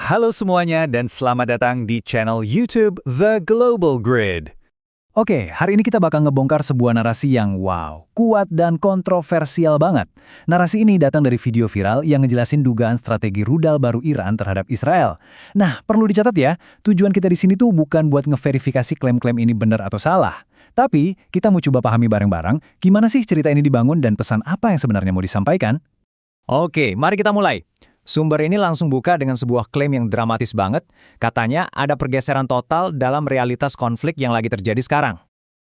Halo semuanya dan selamat datang di channel YouTube The Global Grid. Oke, hari ini kita bakal ngebongkar sebuah narasi yang wow, kuat dan kontroversial banget. Narasi ini datang dari video viral yang ngejelasin dugaan strategi rudal baru Iran terhadap Israel. Nah, perlu dicatat ya, tujuan kita di sini tuh bukan buat ngeverifikasi klaim-klaim ini benar atau salah. Tapi, kita mau coba pahami bareng-bareng gimana sih cerita ini dibangun dan pesan apa yang sebenarnya mau disampaikan. Oke, mari kita mulai. Sumber ini langsung buka dengan sebuah klaim yang dramatis banget. Katanya ada pergeseran total dalam realitas konflik yang lagi terjadi sekarang.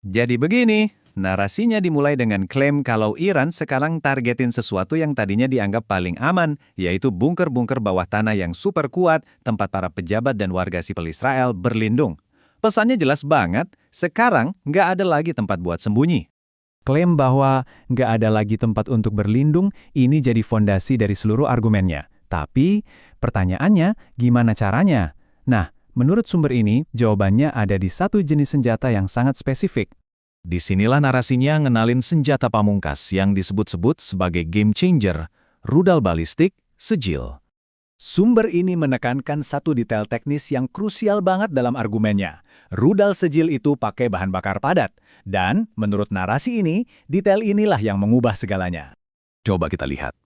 Jadi begini, narasinya dimulai dengan klaim kalau Iran sekarang targetin sesuatu yang tadinya dianggap paling aman, yaitu bunker-bunker bawah tanah yang super kuat, tempat para pejabat dan warga sipil Israel berlindung. Pesannya jelas banget, sekarang nggak ada lagi tempat buat sembunyi. Klaim bahwa nggak ada lagi tempat untuk berlindung, ini jadi fondasi dari seluruh argumennya. Tapi, pertanyaannya, gimana caranya? Nah, menurut sumber ini, jawabannya ada di satu jenis senjata yang sangat spesifik. Disinilah narasinya ngenalin senjata pamungkas yang disebut-sebut sebagai game changer, rudal balistik, Sejil. Sumber ini menekankan satu detail teknis yang krusial banget dalam argumennya. Rudal Sejil itu pakai bahan bakar padat. Dan, menurut narasi ini, detail inilah yang mengubah segalanya. Coba kita lihat.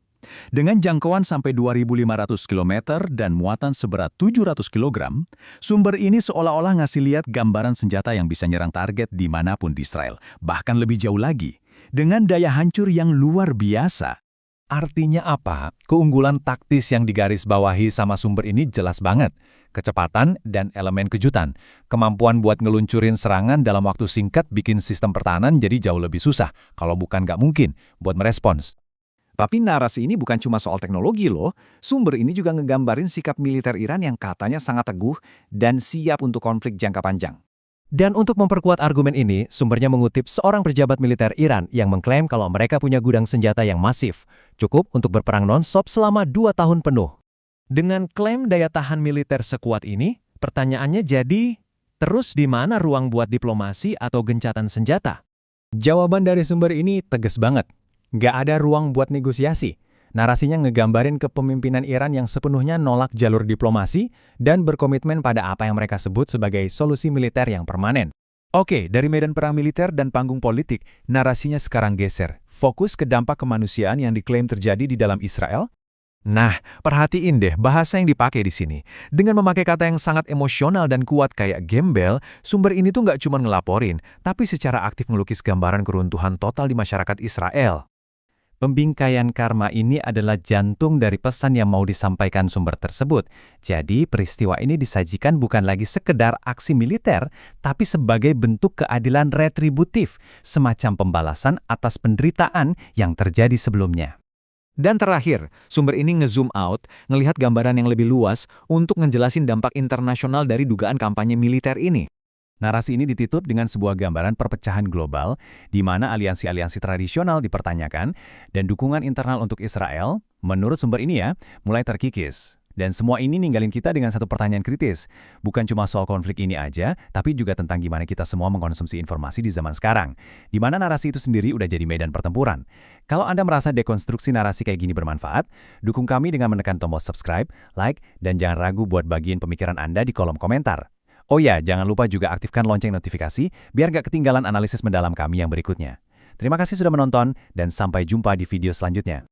Dengan jangkauan sampai 2.500 km dan muatan seberat 700 kg, sumber ini seolah-olah ngasih lihat gambaran senjata yang bisa nyerang target dimanapun di Israel, bahkan lebih jauh lagi, dengan daya hancur yang luar biasa. Artinya apa? Keunggulan taktis yang digarisbawahi sama sumber ini jelas banget. Kecepatan dan elemen kejutan. Kemampuan buat ngeluncurin serangan dalam waktu singkat bikin sistem pertahanan jadi jauh lebih susah, kalau bukan nggak mungkin, buat merespons. Tapi narasi ini bukan cuma soal teknologi loh, sumber ini juga ngegambarin sikap militer Iran yang katanya sangat teguh dan siap untuk konflik jangka panjang. Dan untuk memperkuat argumen ini, sumbernya mengutip seorang pejabat militer Iran yang mengklaim kalau mereka punya gudang senjata yang masif, cukup untuk berperang non-stop selama 2 tahun penuh. Dengan klaim daya tahan militer sekuat ini, pertanyaannya jadi, terus di mana ruang buat diplomasi atau gencatan senjata? Jawaban dari sumber ini tegas banget. Nggak ada ruang buat negosiasi. Narasinya ngegambarin kepemimpinan Iran yang sepenuhnya nolak jalur diplomasi dan berkomitmen pada apa yang mereka sebut sebagai solusi militer yang permanen. Oke, dari medan perang militer dan panggung politik, narasinya sekarang geser. Fokus ke dampak kemanusiaan yang diklaim terjadi di dalam Israel. Nah, perhatiin deh bahasa yang dipakai di sini. Dengan memakai kata yang sangat emosional dan kuat kayak gembel, sumber ini tuh nggak cuma ngelaporin, tapi secara aktif melukis gambaran keruntuhan total di masyarakat Israel. Pembingkaian karma ini adalah jantung dari pesan yang mau disampaikan sumber tersebut. Jadi, peristiwa ini disajikan bukan lagi sekedar aksi militer, tapi sebagai bentuk keadilan retributif, semacam pembalasan atas penderitaan yang terjadi sebelumnya. Dan terakhir, sumber ini nge-zoom out, ngelihat gambaran yang lebih luas untuk ngejelasin dampak internasional dari dugaan kampanye militer ini. Narasi ini ditutup dengan sebuah gambaran perpecahan global, di mana aliansi-aliansi tradisional dipertanyakan, dan dukungan internal untuk Israel, menurut sumber ini ya, mulai terkikis. Dan semua ini ninggalin kita dengan satu pertanyaan kritis. Bukan cuma soal konflik ini aja, tapi juga tentang gimana kita semua mengkonsumsi informasi di zaman sekarang, di mana narasi itu sendiri udah jadi medan pertempuran. Kalau Anda merasa dekonstruksi narasi kayak gini bermanfaat, dukung kami dengan menekan tombol subscribe, like, dan jangan ragu buat bagiin pemikiran Anda di kolom komentar. Oh ya, jangan lupa juga aktifkan lonceng notifikasi biar gak ketinggalan analisis mendalam kami yang berikutnya. Terima kasih sudah menonton dan sampai jumpa di video selanjutnya.